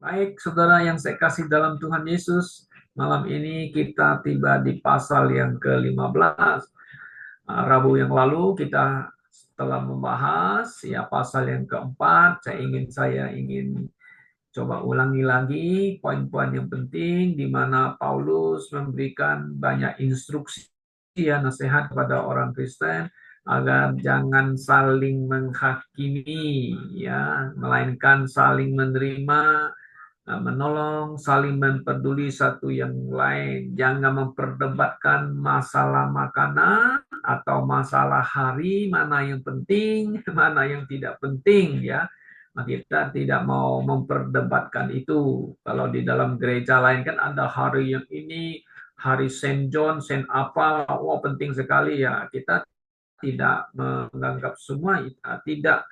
Baik, saudara yang saya kasih dalam Tuhan Yesus, malam ini kita tiba di pasal yang ke-15. Rabu yang lalu kita telah membahas ya pasal yang keempat. Saya ingin coba ulangi lagi poin-poin yang penting di mana Paulus memberikan banyak instruksi ya nasihat kepada orang Kristen agar jangan saling menghakimi ya, melainkan saling menerima, menolong, saling memperduli satu yang lain. Jangan memperdebatkan masalah makanan atau masalah hari, mana yang penting, mana yang tidak penting ya. Nah, kita tidak mau memperdebatkan itu. Kalau di dalam gereja lain kan ada hari yang ini, hari Saint John, Saint apa, wah penting sekali ya. Kita tidak menganggap semua, tidak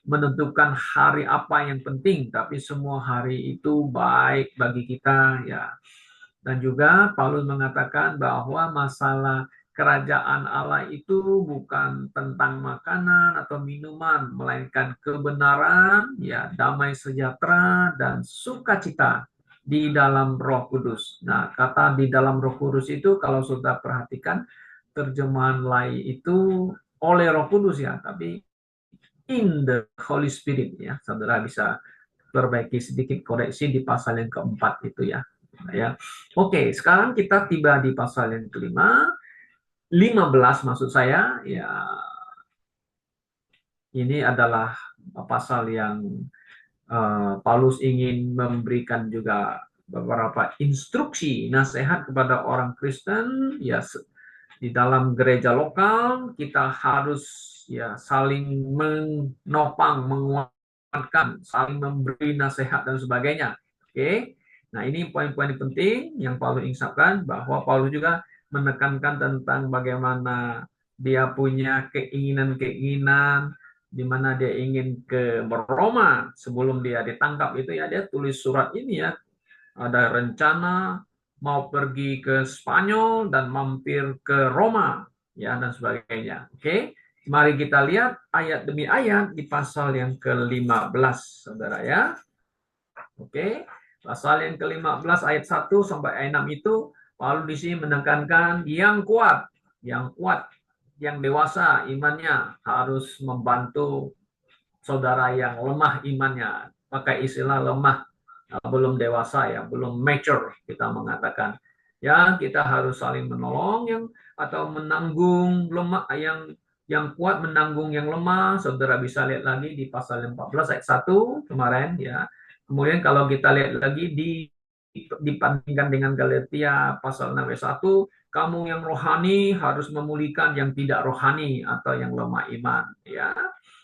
menentukan hari apa yang penting, tapi semua hari itu baik bagi kita ya. Dan juga Paulus mengatakan bahwa masalah kerajaan Allah itu bukan tentang makanan atau minuman, melainkan kebenaran, ya, damai sejahtera dan sukacita di dalam Roh Kudus. Nah, kata di dalam Roh Kudus itu kalau sudah perhatikan terjemahan lain itu oleh Roh Kudus ya, tapi in the Holy Spirit ya. Saudara bisa perbaiki sedikit koreksi di pasal yang keempat itu ya. Ya. Oke, sekarang kita tiba di pasal yang kelima, 15 maksud saya ya. Ini adalah pasal yang Paulus ingin memberikan juga beberapa instruksi nasihat kepada orang Kristen ya, di dalam gereja lokal kita harus ya saling menopang, menguatkan, saling memberi nasihat dan sebagainya. Oke. Nah, ini poin-poin penting yang Paulus ingatkan, bahwa Paulus juga menekankan tentang bagaimana dia punya keinginan-keinginan di mana dia ingin ke Roma sebelum dia ditangkap itu ya, dia tulis surat ini ya, ada rencana mau pergi ke Spanyol dan mampir ke Roma ya dan sebagainya. Oke, mari kita lihat ayat demi ayat di pasal yang ke-15 Saudara ya. Oke, pasal yang ke-15 ayat 1 sampai ayat 6 itu Paulus di sini menekankan yang kuat, yang dewasa imannya harus membantu saudara yang lemah imannya. Pakai istilah lemah, belum dewasa ya, belum mature kita mengatakan. Ya, kita harus saling menolong yang atau menanggung lemah yang kuat menanggung yang lemah. Saudara bisa lihat lagi di pasal 14 ayat 1 kemarin ya. Kemudian kalau kita lihat lagi dibandingkan dengan Galatia pasal 6 ayat 1, kamu yang rohani harus memulihkan yang tidak rohani atau yang lemah iman ya.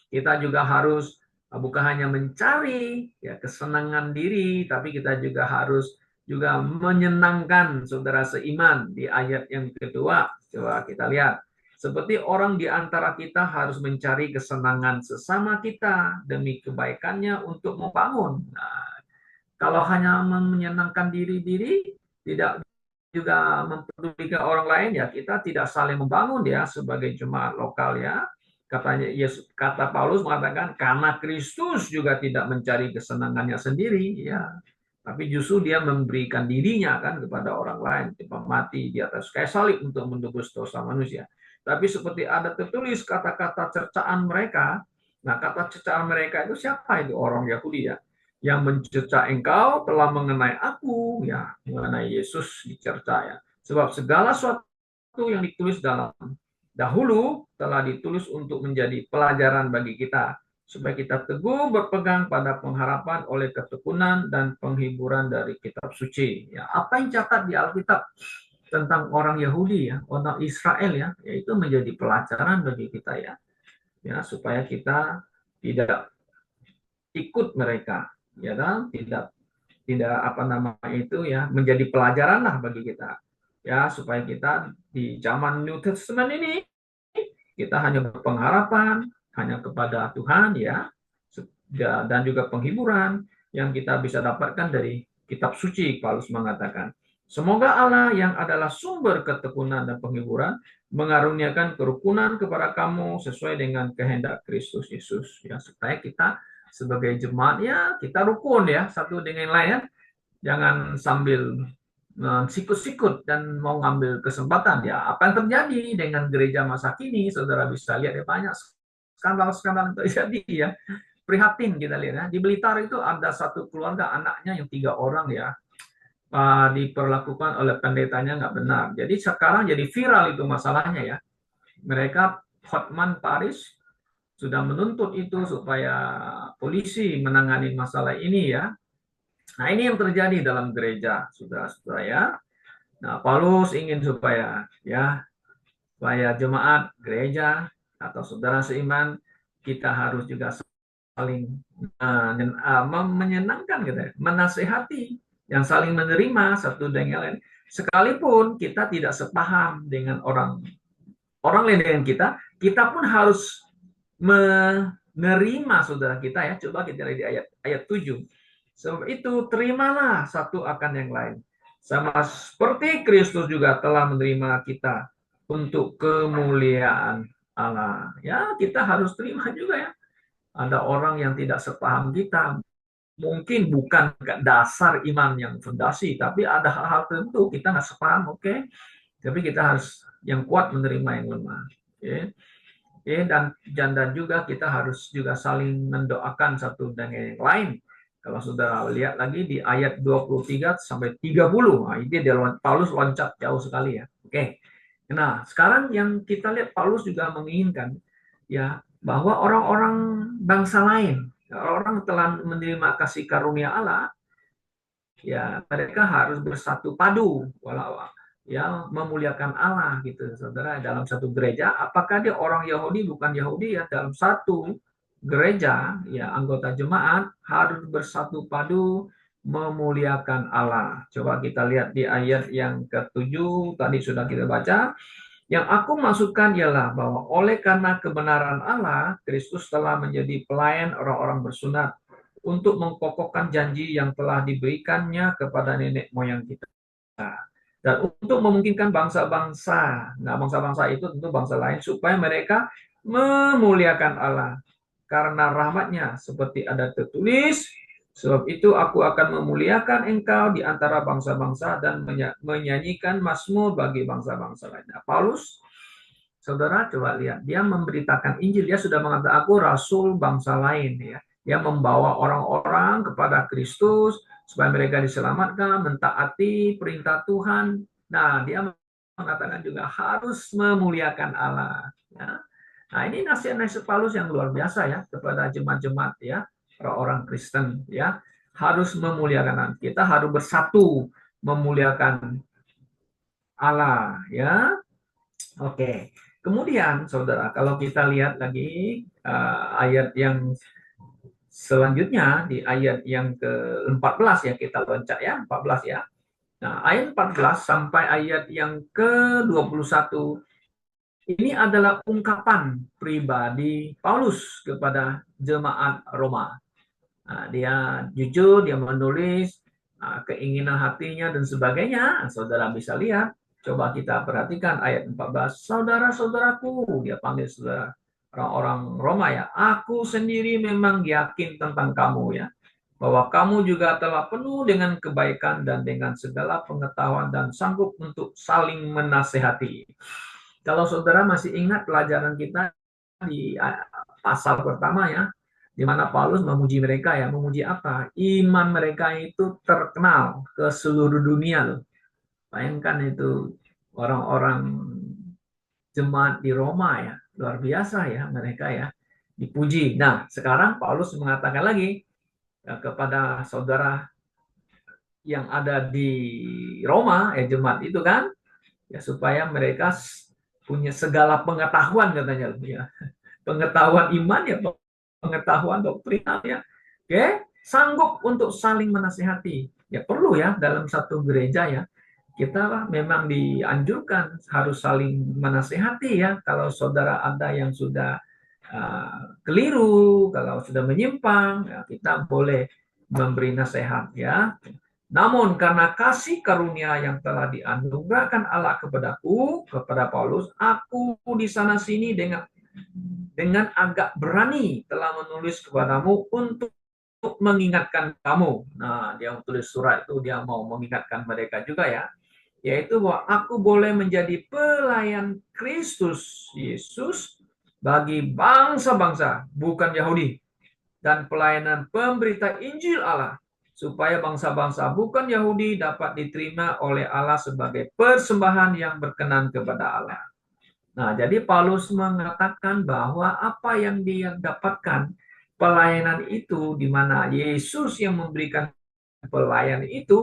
Kita juga harus bukan hanya mencari ya kesenangan diri, tapi kita juga harus juga menyenangkan saudara seiman di ayat yang kedua. Coba kita lihat. Seperti orang di antara kita harus mencari kesenangan sesama kita demi kebaikannya untuk membangun. Nah, kalau hanya menyenangkan diri-diri, tidak juga mempedulikan orang lain ya, kita tidak saling membangun ya sebagai jemaat lokal ya. Katanya Yesus, kata Paulus mengatakan karena Kristus juga tidak mencari kesenangannya sendiri ya, tapi justru dia memberikan dirinya kan kepada orang lain, mati di atas kayu salib untuk menebus dosa manusia. Tapi seperti ada tertulis kata-kata cercaan mereka. Nah, kata cercaan mereka itu siapa? Itu orang Yahudi ya, yang mencerca engkau telah mengenai aku ya, mengenai Yesus dicerca ya. Sebab segala sesuatu yang ditulis dalam dahulu telah ditulis untuk menjadi pelajaran bagi kita, supaya kita teguh berpegang pada pengharapan oleh ketekunan dan penghiburan dari kitab suci. Ya, apa yang catat di Alkitab tentang orang Yahudi ya, orang Israel ya, yaitu menjadi pelajaran bagi kita ya, ya supaya kita tidak ikut mereka, ya kan? Tidak apa namanya itu ya, menjadi pelajaran lah bagi kita ya, supaya kita di zaman New Testament ini kita hanya berpengharapan hanya kepada Tuhan ya, dan juga penghiburan yang kita bisa dapatkan dari kitab suci. Paulus mengatakan, semoga Allah yang adalah sumber ketekunan dan penghiburan mengaruniakan kerukunan kepada kamu sesuai dengan kehendak Kristus Yesus ya, supaya kita sebagai jemaat ya kita rukun ya satu dengan lain ya. Jangan sambil sikut-sikut dan mau ngambil kesempatan ya. Apa yang terjadi dengan gereja masa kini, saudara bisa lihat ya banyak skandal-skandal terjadi ya. Prihatin kita lihat ya. Di Blitar itu ada satu keluarga anaknya yang 3 orang ya diperlakukan oleh pendetanya nggak benar. Jadi sekarang jadi viral itu masalahnya ya. Mereka Hotman Paris sudah menuntut itu supaya polisi menangani masalah ini ya. Nah ini yang terjadi dalam gereja, saudara-saudara ya. Nah Paulus ingin supaya jemaat gereja atau saudara seiman kita harus juga saling menyenangkan gitu ya, menasehati, yang saling menerima satu dengan lain. Sekalipun kita tidak sepaham dengan orang lain dengan kita pun harus menerima saudara kita ya. Coba kita lihat di ayat 7. Sebab itu terimalah satu akan yang lain. Sama seperti Kristus juga telah menerima kita untuk kemuliaan Allah. Ya, kita harus terima juga ya. Ada orang yang tidak sepaham kita. Mungkin bukan dasar iman yang fondasi, tapi ada hal-hal tertentu kita nggak sepaham, oke? Tapi kita harus yang kuat menerima yang lemah. Dan juga kita harus juga saling mendoakan satu dengan yang lain. Kalau saudara lihat lagi di ayat 23 sampai 30, nah, ini Paulus loncat jauh sekali ya. Oke. Nah, sekarang yang kita lihat Paulus juga menginginkan ya bahwa orang-orang bangsa lain, orang telah menerima kasih karunia Allah, ya mereka harus bersatu padu walau ya memuliakan Allah gitu saudara dalam satu gereja. Apakah dia orang Yahudi bukan Yahudi ya, dalam satu gereja ya anggota jemaat harus bersatu padu memuliakan Allah. Coba kita lihat di ayat yang ke-7 tadi sudah kita baca. Yang aku maksudkan ialah bahwa oleh karena kebenaran Allah, Kristus telah menjadi pelayan orang-orang bersunat untuk mengkokohkan janji yang telah diberikannya kepada nenek moyang kita. Dan untuk memungkinkan bangsa-bangsa, nah bangsa-bangsa itu tentu bangsa lain, supaya mereka memuliakan Allah. Karena rahmatnya, seperti ada tertulis, sebab itu aku akan memuliakan engkau di antara bangsa-bangsa dan menyanyikan mazmur bagi bangsa-bangsa lain. Nah, Paulus, saudara coba lihat, dia memberitakan Injil, dia sudah mengatakan aku rasul bangsa lain ya. Dia membawa orang-orang kepada Kristus supaya mereka diselamatkan, mentaati perintah Tuhan. Nah, dia mengatakan juga harus memuliakan Allah. Ya. Nah, ini nasihat-nasihat Paulus yang luar biasa ya kepada jemaat-jemaat ya, orang-orang Kristen ya, harus memuliakan Allah. Kita harus bersatu memuliakan Allah ya. Oke. Kemudian, saudara, kalau kita lihat lagi ayat yang selanjutnya di ayat yang ke-14 ya, kita loncat ya, 14 ya. Nah, ayat 14 sampai ayat yang ke-21 ini adalah ungkapan pribadi Paulus kepada jemaat Roma. Nah, dia jujur, dia menulis keinginan hatinya dan sebagainya. Saudara bisa lihat, coba kita perhatikan ayat 14. Saudara-saudaraku, dia panggil saudara. Orang-orang Roma ya, aku sendiri memang yakin tentang kamu ya, bahwa kamu juga telah penuh dengan kebaikan dan dengan segala pengetahuan dan sanggup untuk saling menasehati. Kalau saudara masih ingat pelajaran kita di pasal pertama ya, di mana Paulus memuji mereka ya, memuji apa? Iman mereka itu terkenal ke seluruh dunia loh. Bayangkan itu orang-orang jemaat di Roma ya, luar biasa ya mereka ya, dipuji. Nah, sekarang Paulus mengatakan lagi ya, kepada saudara yang ada di Roma ya, jemaat itu kan, ya supaya mereka punya segala pengetahuan katanya ya. Pengetahuan iman ya, pengetahuan doktrinal ya. Oke, sanggup untuk saling menasihati. Ya perlu ya dalam satu gereja ya. Kita memang dianjurkan harus saling menasihati ya. Kalau saudara ada yang sudah keliru, kalau sudah menyimpang, ya kita boleh memberi nasihat ya. Namun karena kasih karunia yang telah dianugerahkan Allah kepadaku, kepada Paulus, aku di sana sini dengan dengan agak berani telah menulis kepadamu untuk mengingatkan kamu. Nah, dia tulis surat itu, dia mau mengingatkan mereka juga ya, yaitu bahwa aku boleh menjadi pelayan Kristus Yesus bagi bangsa-bangsa, bukan Yahudi, dan pelayanan pemberita Injil Allah, supaya bangsa-bangsa bukan Yahudi dapat diterima oleh Allah sebagai persembahan yang berkenan kepada Allah. Nah, jadi Paulus mengatakan bahwa apa yang dia dapatkan, pelayanan itu, di mana Yesus yang memberikan pelayan itu.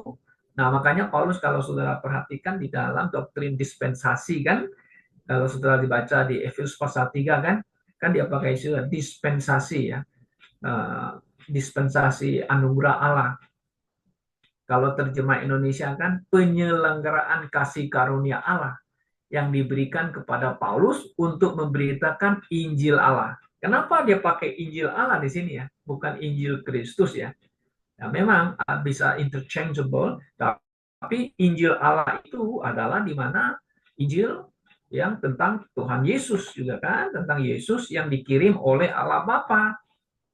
Nah, makanya Paulus, kalau saudara perhatikan di dalam doktrin dispensasi kan, kalau saudara dibaca di Efesus pasal 3 kan dia pakai istilah dispensasi ya. Dispensasi anugerah Allah. Kalau terjemah Indonesia kan penyelenggaraan kasih karunia Allah yang diberikan kepada Paulus untuk memberitakan Injil Allah. Kenapa dia pakai Injil Allah di sini ya, bukan Injil Kristus ya? Ya memang bisa interchangeable, tapi Injil Allah itu adalah di mana Injil yang tentang Tuhan Yesus juga kan, tentang Yesus yang dikirim oleh Allah Bapa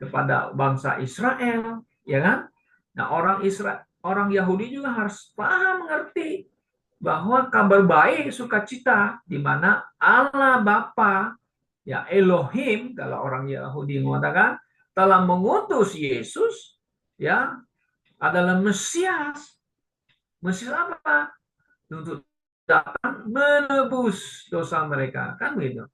kepada bangsa Israel, ya kan? Nah, orang Yahudi juga harus paham mengerti bahwa kabar baik sukacita di mana Allah Bapa, ya Elohim kalau orang Yahudi mengatakan, telah mengutus Yesus ya adalah Mesias. Mesias apa? Untuk datang menebus dosa mereka, kan begitu.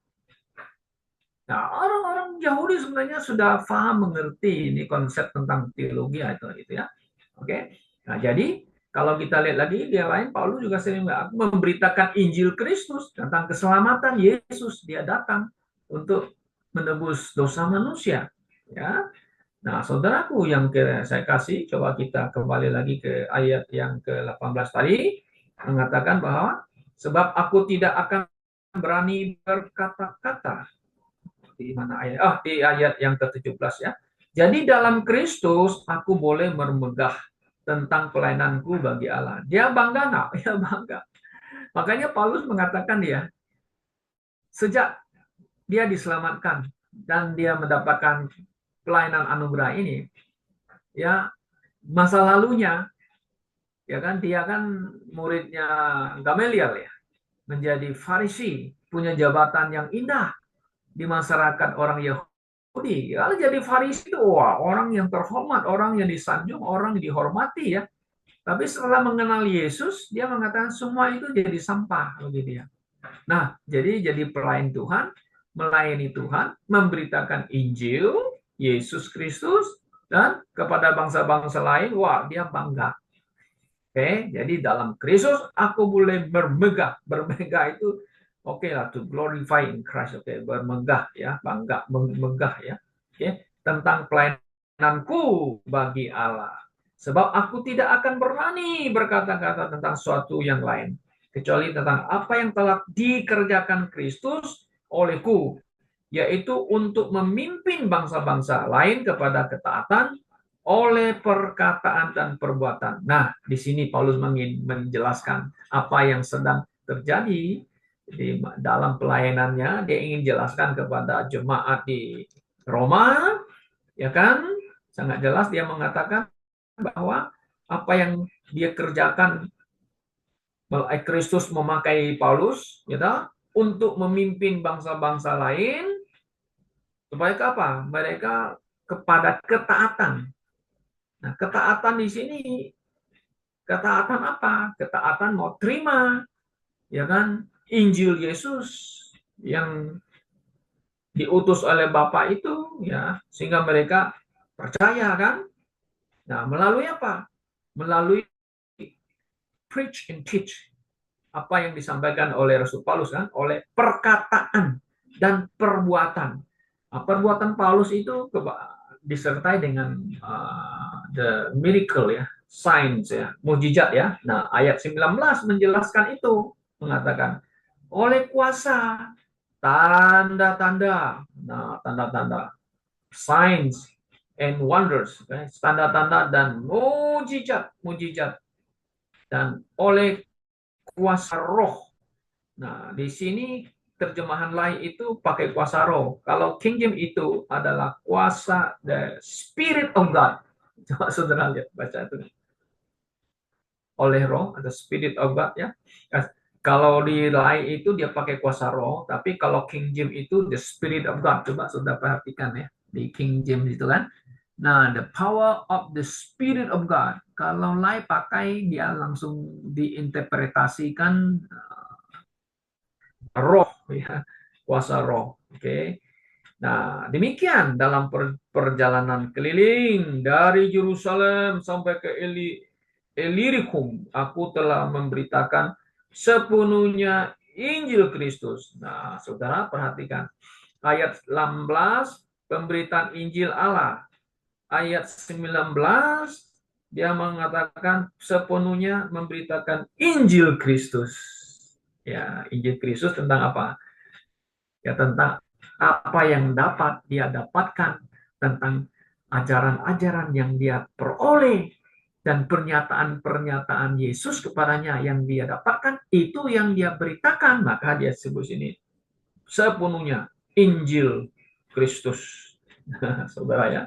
Nah, orang-orang Yahudi sebenarnya sudah paham mengerti ini konsep tentang teologi itu gitu ya. Oke. Nah, jadi kalau kita lihat lagi dia lain, Paulus juga sering memberitakan Injil Kristus tentang keselamatan Yesus, dia datang untuk menebus dosa manusia, ya. Nah, saudaraku yang saya kasih, coba kita kembali lagi ke ayat yang ke-18 tadi, mengatakan bahwa sebab aku tidak akan berani berkata-kata. Di mana ayat? Di ayat yang ke-17 ya. Jadi dalam Kristus aku boleh bermegah tentang pelayananku bagi Allah. Dia bangga nggak? Ya bangga. Makanya Paulus mengatakan dia, sejak dia diselamatkan dan dia mendapatkan pelayanan anugerah ini, ya masa lalunya, ya kan dia kan muridnya Gamaliel ya, menjadi Farisi, punya jabatan yang indah di masyarakat orang Yahudi. Kalau jadi Farisi itu wah, orang yang terhormat, orang yang disanjung, orang yang dihormati ya. Tapi setelah mengenal Yesus, dia mengatakan semua itu jadi sampah begitu ya. Nah, jadi pelayan Tuhan, melayani Tuhan, memberitakan Injil Yesus Kristus dan kepada bangsa-bangsa lain, wah dia bangga. Oke, jadi dalam Kristus aku boleh bermegah. Bermegah itu oke lah, to glorify in Christ. Oke, bermegah ya, bangga, megah ya. Oke, tentang pelayananku bagi Allah. Sebab aku tidak akan berani berkata-kata tentang suatu yang lain, kecuali tentang apa yang telah dikerjakan Kristus olehku, yaitu untuk memimpin bangsa-bangsa lain kepada ketaatan oleh perkataan dan perbuatan. Nah, di sini Paulus menjelaskan apa yang sedang terjadi di dalam pelayanannya. Dia ingin jelaskan kepada jemaat di Roma, ya kan? Sangat jelas dia mengatakan bahwa apa yang dia kerjakan, Kristus memakai Paulus, gitu, untuk memimpin bangsa-bangsa lain supaya apa? Mereka kepada ketaatan. Nah, ketaatan di sini, ketaatan apa? Ketaatan mau terima, ya kan? Injil Yesus yang diutus oleh Bapa itu, ya, sehingga mereka percaya kan? Nah, melalui apa? Melalui preach and teach. Apa yang disampaikan oleh Rasul Paulus kan? Oleh perkataan dan perbuatan. Nah, perbuatan Paulus itu disertai dengan the miracle ya, signs ya, mujizat ya. Nah, ayat 19 menjelaskan itu, mengatakan oleh kuasa tanda-tanda. Nah, tanda-tanda, signs and wonders, tanda-tanda dan mujizat dan oleh kuasa roh. Nah, di sini terjemahan lain itu pakai kuasa roh. Kalau King James itu adalah kuasa the Spirit of God. Coba saudara lihat baca itu oleh roh atau Spirit of God ya. Kalau di lain itu dia pakai kuasa roh, tapi kalau King James itu the Spirit of God. Coba saudara perhatikan ya di King James itu kan. Nah, the power of the Spirit of God. Kalau lain pakai dia langsung diinterpretasikan roh ya, kuasa roh. Oke. Nah, demikian dalam perjalanan keliling dari Yerusalem sampai ke Illyricum, aku telah memberitakan sepenuhnya Injil Kristus. Nah, saudara perhatikan ayat 16, pemberitaan Injil Allah. Ayat 19, dia mengatakan sepenuhnya memberitakan Injil Kristus. Ya, Injil Kristus tentang apa? Ya, tentang apa yang dapat dia dapatkan, tentang ajaran-ajaran yang dia peroleh, dan pernyataan-pernyataan Yesus kepadanya yang dia dapatkan, itu yang dia beritakan. Maka dia sebut sini sepenuhnya Injil Kristus. Saudara ya.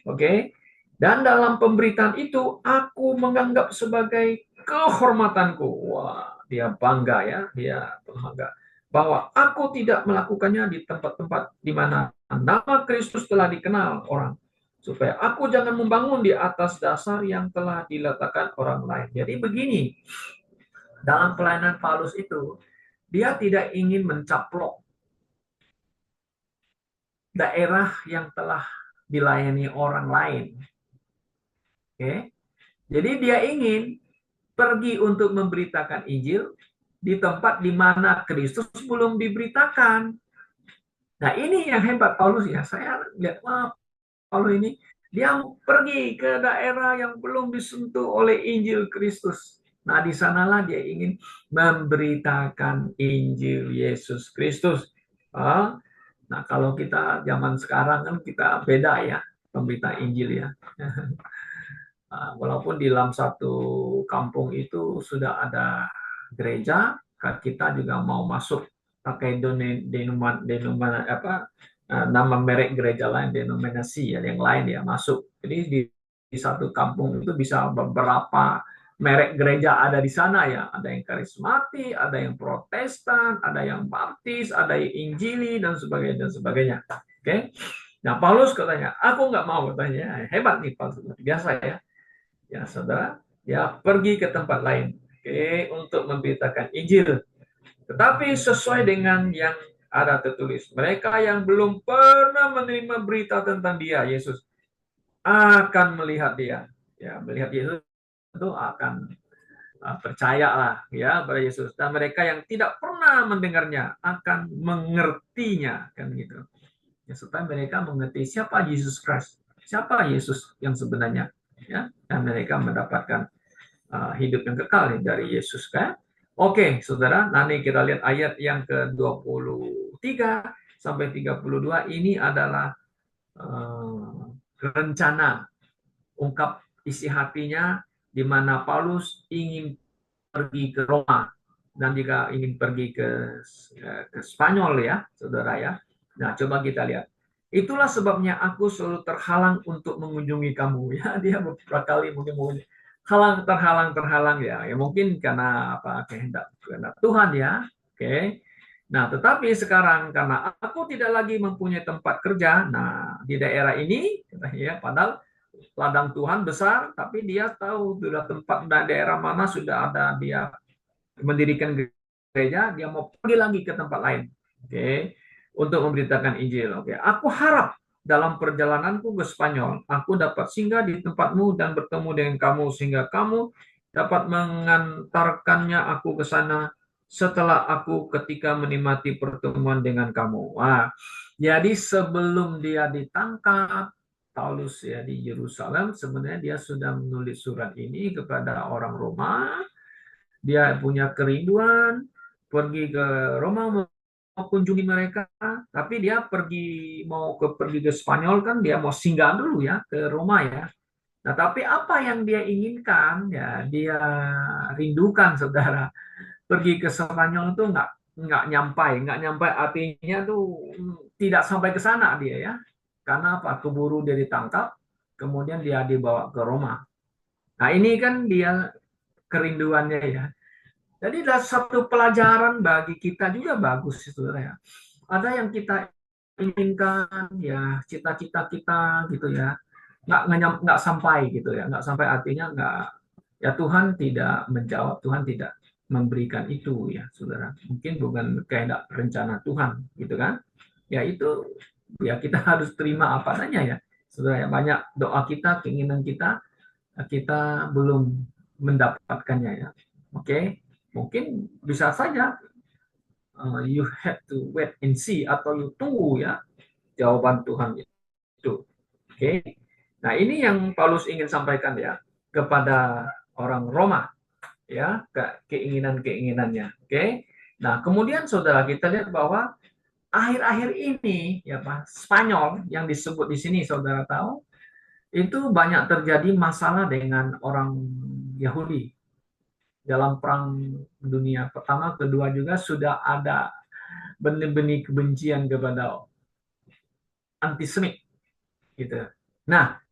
Oke. Dan dalam pemberitaan itu aku menganggap sebagai kehormatanku. Wah, dia bangga ya, dia bangga bahwa aku tidak melakukannya di tempat-tempat di mana nama Kristus telah dikenal orang, supaya aku jangan membangun di atas dasar yang telah diletakkan orang lain. Jadi begini, dalam pelayanan Paulus itu dia tidak ingin mencaplok daerah yang telah dilayani orang lain. Oke. Jadi dia ingin pergi untuk memberitakan Injil di tempat di mana Kristus belum diberitakan. Nah, ini yang hebat Paulus ya. Saya lihat, wah, Paulus ini dia pergi ke daerah yang belum disentuh oleh Injil Kristus. Nah, di sanalah dia ingin memberitakan Injil Yesus Kristus. Nah, kalau kita zaman sekarang kan kita beda ya, pemberitaan Injil ya. Walaupun di dalam satu kampung itu sudah ada gereja, kita juga mau masuk pakai nama merek gereja lain, denominasi ya, yang lain ya masuk. Jadi di satu kampung itu bisa beberapa merek gereja ada di sana ya. Ada yang karismatik, ada yang protestan, ada yang baptis, ada yang injili dan sebagainya dan sebagainya. Oke. Nah, Paulus katanya, aku nggak mau, katanya. Hebat nih Paulus, biasa ya. Ya, saudara, ya pergi ke tempat lain, untuk memberitakan Injil. Tetapi sesuai dengan yang ada tertulis, mereka yang belum pernah menerima berita tentang dia, Yesus, akan melihat dia. Ya, melihat Yesus itu akan percayalah ya pada Yesus. Dan mereka yang tidak pernah mendengarnya akan mengertinya, kan gitu. Ya, supaya mereka mengerti siapa Yesus Kristus, siapa Yesus yang sebenarnya. Ya, dan mereka mendapatkan hidup yang kekal dari Yesus kan. Oke, saudara, nanti kita lihat ayat yang ke-23 sampai 32. Ini adalah rencana ungkap isi hatinya di mana Paulus ingin pergi ke Roma dan juga ingin pergi ke Spanyol ya, saudara ya. Nah, coba kita lihat. Itulah sebabnya aku selalu terhalang untuk mengunjungi kamu. Ya, dia beberapa kali mungkin terhalang ya. Ya mungkin karena apa kehendak Tuhan ya. Oke. Nah, tetapi sekarang karena aku tidak lagi mempunyai tempat kerja, nah di daerah ini ya, padahal ladang Tuhan besar, tapi dia tahu sudah tempat dan daerah mana sudah ada dia mendirikan gereja, dia mau pergi lagi ke tempat lain. Oke. Untuk memberitakan Injil. Oke, aku harap dalam perjalananku ke Spanyol, aku dapat singgah di tempatmu dan bertemu dengan kamu sehingga kamu dapat mengantarkannya aku ke sana setelah aku ketika menikmati pertemuan dengan kamu. Wah, jadi sebelum dia ditangkap, Paulus ya di Yerusalem, sebenarnya dia sudah menulis surat ini kepada orang Roma. Dia punya kerinduan pergi ke Roma mau kunjungi mereka, tapi dia pergi ke Spanyol kan dia mau singgah dulu ya ke Roma ya. Nah, tapi apa yang dia inginkan ya dia rindukan saudara. Pergi ke Spanyol itu nggak nyampai artinya tuh tidak sampai ke sana dia ya. Karena apa? Keburu dia ditangkap, kemudian dia dibawa ke Roma. Nah ini kan dia kerinduannya ya. Jadi ada satu pelajaran bagi kita juga bagus itu ya. Ada yang kita inginkan ya cita-cita kita gitu ya nggak sampai gitu ya nggak sampai artinya nggak ya Tuhan tidak menjawab Tuhan tidak memberikan itu ya saudara mungkin bukan kehendak rencana Tuhan gitu kan ya itu ya kita harus terima apa adanya ya saudara ya banyak doa kita keinginan kita kita belum mendapatkannya ya oke mungkin bisa saja you have to wait and see atau you tunggu ya jawaban Tuhan itu. Oke. Nah, ini yang Paulus ingin sampaikan ya kepada orang Roma ya, keinginan-keinginannya. Oke. Nah, kemudian Saudara kita lihat bahwa akhir-akhir ini ya Pak, Spanyol yang disebut di sini Saudara tahu, itu banyak terjadi masalah dengan orang Yahudi. Dalam perang dunia pertama, kedua juga sudah ada benih-benih kebencian kepada antisemit gitu. Nah,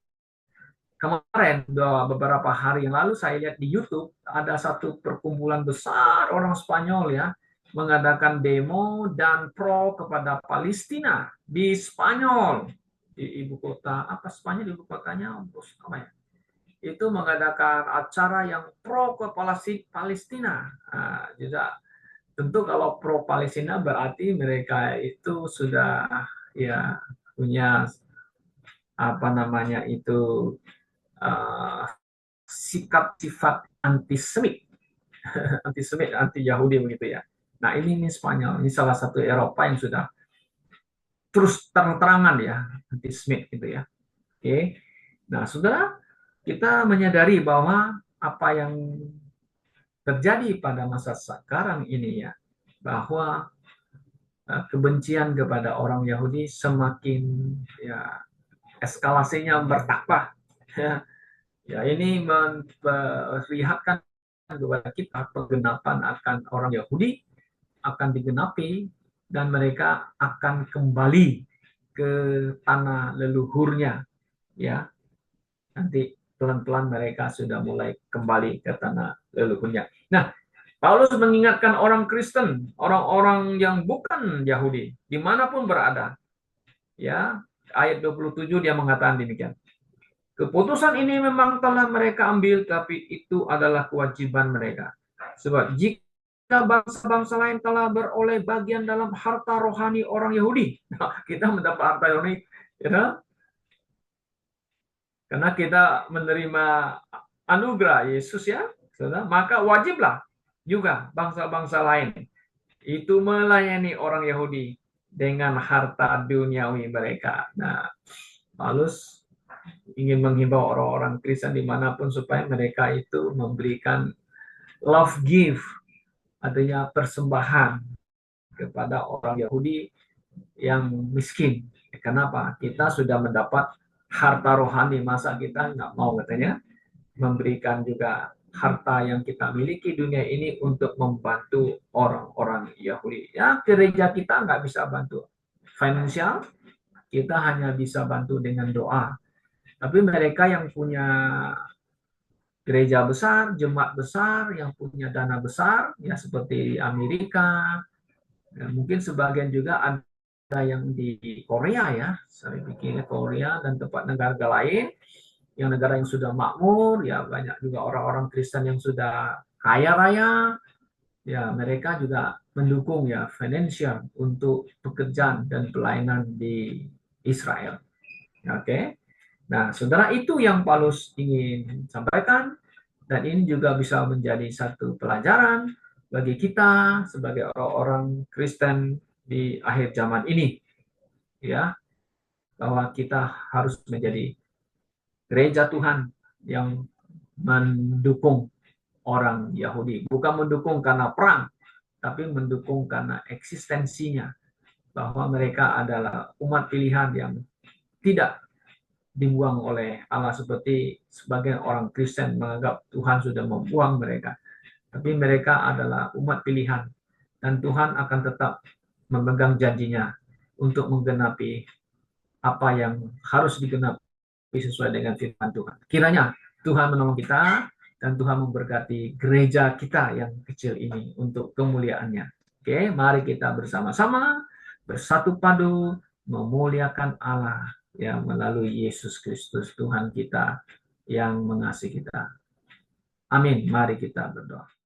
kemarin beberapa hari yang lalu saya lihat di YouTube ada satu perkumpulan besar orang Spanyol ya mengadakan demo dan pro kepada Palestina di Spanyol di ibu kota apa Spanyol ibu kotanya apa ya itu mengadakan acara yang pro ke Palestina. Nah, juga tentu kalau pro Palestina berarti mereka itu sudah ya punya apa namanya itu uh, sikap sifat antisemit, antisemit, anti Yahudi begitu ya. Nah ini Spanyol, ini salah satu Eropa yang sudah terus terang-terangan ya antisemit gitu ya. Oke, nah saudara kita menyadari bahwa apa yang terjadi pada masa sekarang ini ya bahwa kebencian kepada orang Yahudi semakin ya eskalasinya bertambah ya. Ya ini memperlihatkan kepada kita penggenapan akan orang Yahudi akan digenapi dan mereka akan kembali ke tanah leluhurnya ya nanti pelan-pelan mereka sudah mulai kembali ke tanah leluhurnya. Nah, Paulus mengingatkan orang Kristen, orang-orang yang bukan Yahudi, dimanapun berada. Ya, ayat 27 dia mengatakan demikian. Keputusan ini memang telah mereka ambil, tapi itu adalah kewajiban mereka. Sebab jika bangsa-bangsa lain telah beroleh bagian dalam harta rohani orang Yahudi, nah, kita mendapat harta rohani, ya, karena kita menerima anugerah Yesus ya, maka wajiblah juga bangsa-bangsa lain itu melayani orang Yahudi dengan harta duniawi mereka. Nah, Paulus ingin menghimbau orang-orang Kristen dimanapun supaya mereka itu memberikan love gift, artinya persembahan kepada orang Yahudi yang miskin. Kenapa? Kita sudah mendapat harta rohani, masa kita nggak mau katanya memberikan juga harta yang kita miliki dunia ini untuk membantu orang-orang Yahudi. Ya, gereja kita nggak bisa bantu finansial, kita hanya bisa bantu dengan doa. Tapi mereka yang punya gereja besar, jemaat besar, yang punya dana besar, ya seperti di Amerika, ya, mungkin sebagian juga ada yang di Korea ya, saya pikir Korea dan tempat negara lain, yang negara yang sudah makmur, ya banyak juga orang-orang Kristen yang sudah kaya raya, ya mereka juga mendukung ya finansial untuk pekerjaan dan pelayanan di Israel. Oke. Nah, saudara itu yang Paulus ingin sampaikan dan ini juga bisa menjadi satu pelajaran bagi kita sebagai orang-orang Kristen di akhir zaman ini ya bahwa kita harus menjadi gereja Tuhan yang mendukung orang Yahudi, bukan mendukung karena perang, tapi mendukung karena eksistensinya bahwa mereka adalah umat pilihan yang tidak dibuang oleh Allah seperti sebagian orang Kristen menganggap Tuhan sudah membuang mereka. Tapi mereka adalah umat pilihan dan Tuhan akan tetap memegang janjinya untuk menggenapi apa yang harus digenapi sesuai dengan firman Tuhan. Kiranya Tuhan menolong kita dan Tuhan memberkati gereja kita yang kecil ini untuk kemuliaannya. Oke, mari kita bersama-sama bersatu padu memuliakan Allah yang melalui Yesus Kristus Tuhan kita yang mengasihi kita. Amin. Mari kita berdoa.